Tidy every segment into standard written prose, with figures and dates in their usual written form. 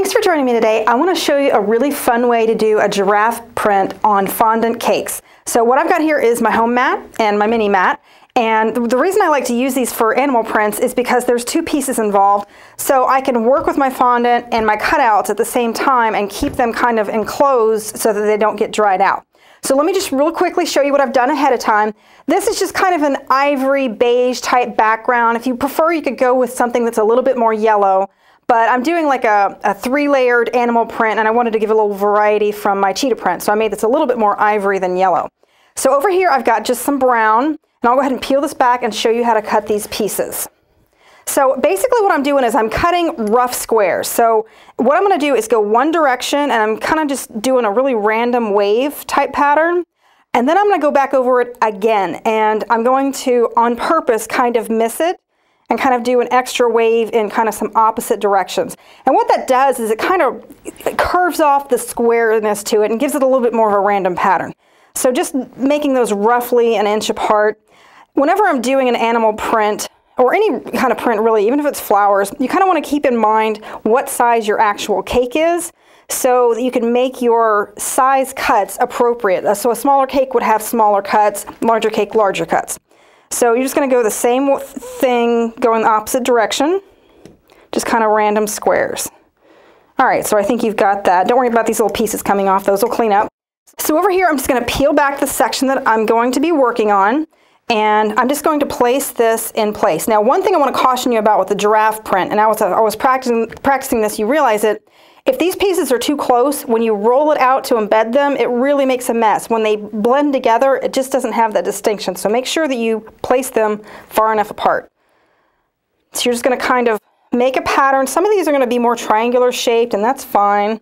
Thanks for joining me today. I want to show you a really fun way to do a giraffe print on fondant cakes. So what I've got here is my home mat and my mini mat. And the reason I like to use these for animal prints is because there's two pieces involved. So I can work with my fondant and my cutouts at the same time and keep them kind of enclosed so that they don't get dried out. So let me just real quickly show you what I've done ahead of time. This is just kind of an ivory beige type background. If you prefer, you could go with something that's a little bit more yellow. But I'm doing like a 3-layered animal print, and I wanted to give a little variety from my cheetah print. So I made this a little bit more ivory than yellow. So over here I've got just some brown, and I'll go ahead and peel this back and show you how to cut these pieces. So basically what I'm doing is I'm cutting rough squares. So what I'm going to do is go one direction, and I'm kind of just doing a really random wave type pattern. And then I'm going to go back over it again, and I'm going to, on purpose, kind of miss it and kind of do an extra wave in kind of some opposite directions. And what that does is it kind of curves off the squareness to it and gives it a little bit more of a random pattern. So just making those roughly an inch apart. Whenever I'm doing an animal print, or any kind of print really, even if it's flowers, you kind of want to keep in mind what size your actual cake is so that you can make your size cuts appropriate. So a smaller cake would have smaller cuts, larger cake, larger cuts. So you're just going to go the same thing, go in the opposite direction, just kind of random squares. All right, so I think you've got that. Don't worry about these little pieces coming off. Those will clean up. So over here, I'm just going to peel back the section that I'm going to be working on, and I'm just going to place this in place. Now, one thing I want to caution you about with the giraffe print, and I was practicing this, you realize it, if these pieces are too close, when you roll it out to embed them, it really makes a mess. When they blend together, it just doesn't have that distinction. So make sure that you place them far enough apart. So you're just going to kind of make a pattern. Some of these are going to be more triangular shaped, and that's fine.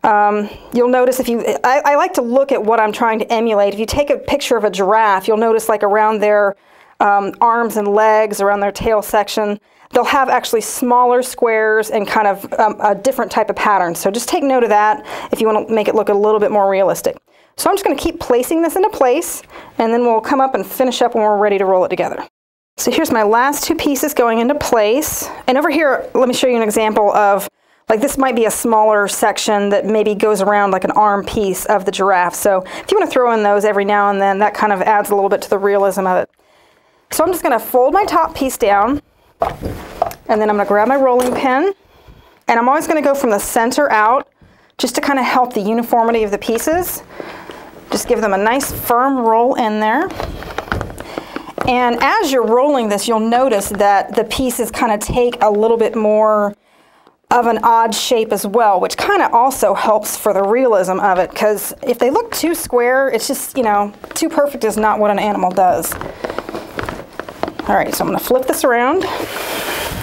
You'll notice I like to look at what I'm trying to emulate. If you take a picture of a giraffe, you'll notice like around their arms and legs, around their tail section, they'll have actually smaller squares and kind of a different type of pattern. So just take note of that if you want to make it look a little bit more realistic. So I'm just going to keep placing this into place, and then we'll come up and finish up when we're ready to roll it together. So here's my last two pieces going into place. And over here, let me show you an example of, like, this might be a smaller section that maybe goes around like an arm piece of the giraffe. So if you want to throw in those every now and then, that kind of adds a little bit to the realism of it. So I'm just going to fold my top piece down, and then I'm going to grab my rolling pin, and I'm always going to go from the center out just to kind of help the uniformity of the pieces. Just give them a nice firm roll in there. And as you're rolling this, you'll notice that the pieces kind of take a little bit more of an odd shape as well, which kind of also helps for the realism of it, because if they look too square, it's just, you know, too perfect is not what an animal does. All right, so I'm going to flip this around,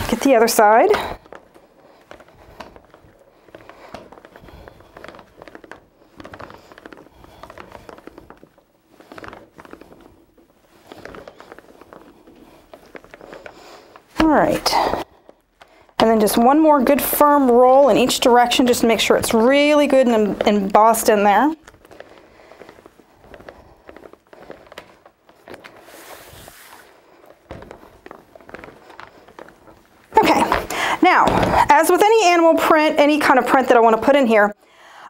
get the other side. All right. And then just one more good firm roll in each direction, just to make sure it's really good and embossed in there. Okay, now, as with any animal print, any kind of print that I want to put in here,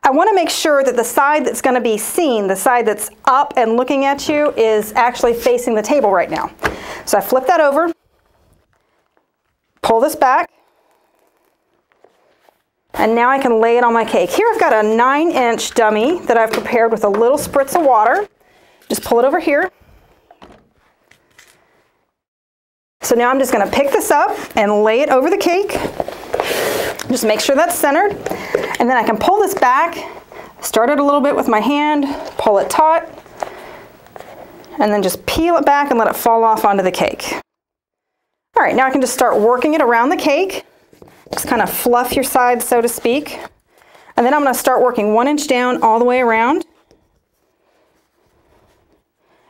I want to make sure that the side that's going to be seen, the side that's up and looking at you, is actually facing the table right now. So I flip that over, pull this back, and now I can lay it on my cake. Here I've got a 9-inch dummy that I've prepared with a little spritz of water. Just pull it over here. So now I'm just going to pick this up and lay it over the cake. Just make sure that's centered. And then I can pull this back, start it a little bit with my hand, pull it taut, and then just peel it back and let it fall off onto the cake. All right, now I can just start working it around the cake. Just kind of fluff your sides, so to speak. And then I'm going to start working 1 inch down all the way around.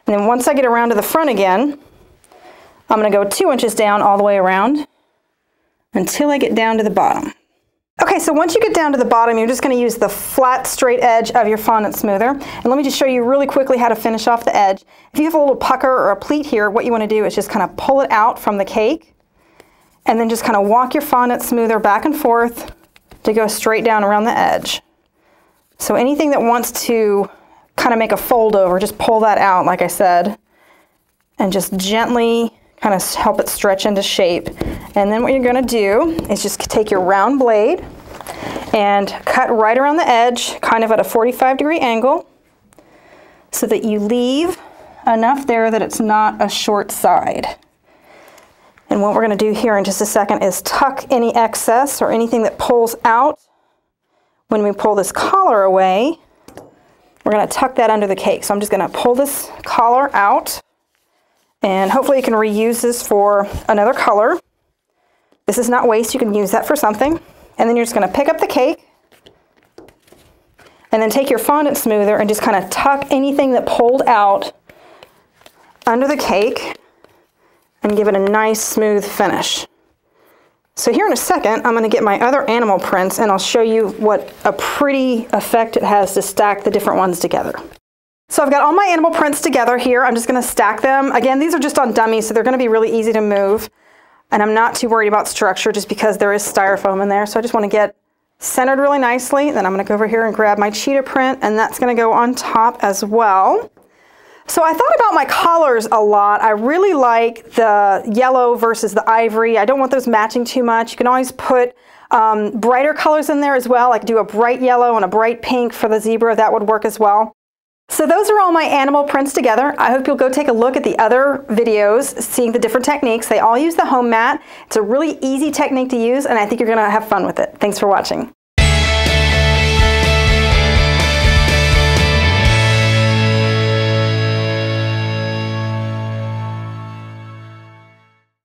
And then once I get around to the front again, I'm going to go 2 inches down all the way around until I get down to the bottom. Okay, so once you get down to the bottom, you're just going to use the flat, straight edge of your fondant smoother. And let me just show you really quickly how to finish off the edge. If you have a little pucker or a pleat here, what you want to do is just kind of pull it out from the cake, and then just kind of walk your fondant smoother back and forth to go straight down around the edge. So anything that wants to kind of make a fold over, just pull that out, like I said, and just gently kind of help it stretch into shape. And then what you're going to do is just take your round blade and cut right around the edge, kind of at a 45-degree angle, so that you leave enough there that it's not a short side. And what we're going to do here in just a second is tuck any excess or anything that pulls out. When we pull this collar away, we're going to tuck that under the cake. So I'm just going to pull this collar out, and hopefully you can reuse this for another color. This is not waste, you can use that for something. And then you're just going to pick up the cake and then take your fondant smoother and just kind of tuck anything that pulled out under the cake and give it a nice smooth finish. So here in a second, I'm going to get my other animal prints and I'll show you what a pretty effect it has to stack the different ones together. So I've got all my animal prints together here. I'm just going to stack them. Again, these are just on dummies, so they're going to be really easy to move. And I'm not too worried about structure just because there is styrofoam in there. So I just want to get centered really nicely. Then I'm going to go over here and grab my cheetah print, and that's going to go on top as well. So I thought about my collars a lot. I really like the yellow versus the ivory. I don't want those matching too much. You can always put brighter colors in there as well. I could do a bright yellow and a bright pink for the zebra. That would work as well. So those are all my animal prints together. I hope you'll go take a look at the other videos, seeing the different techniques. They all use the home mat. It's a really easy technique to use, and I think you're going to have fun with it. Thanks for watching.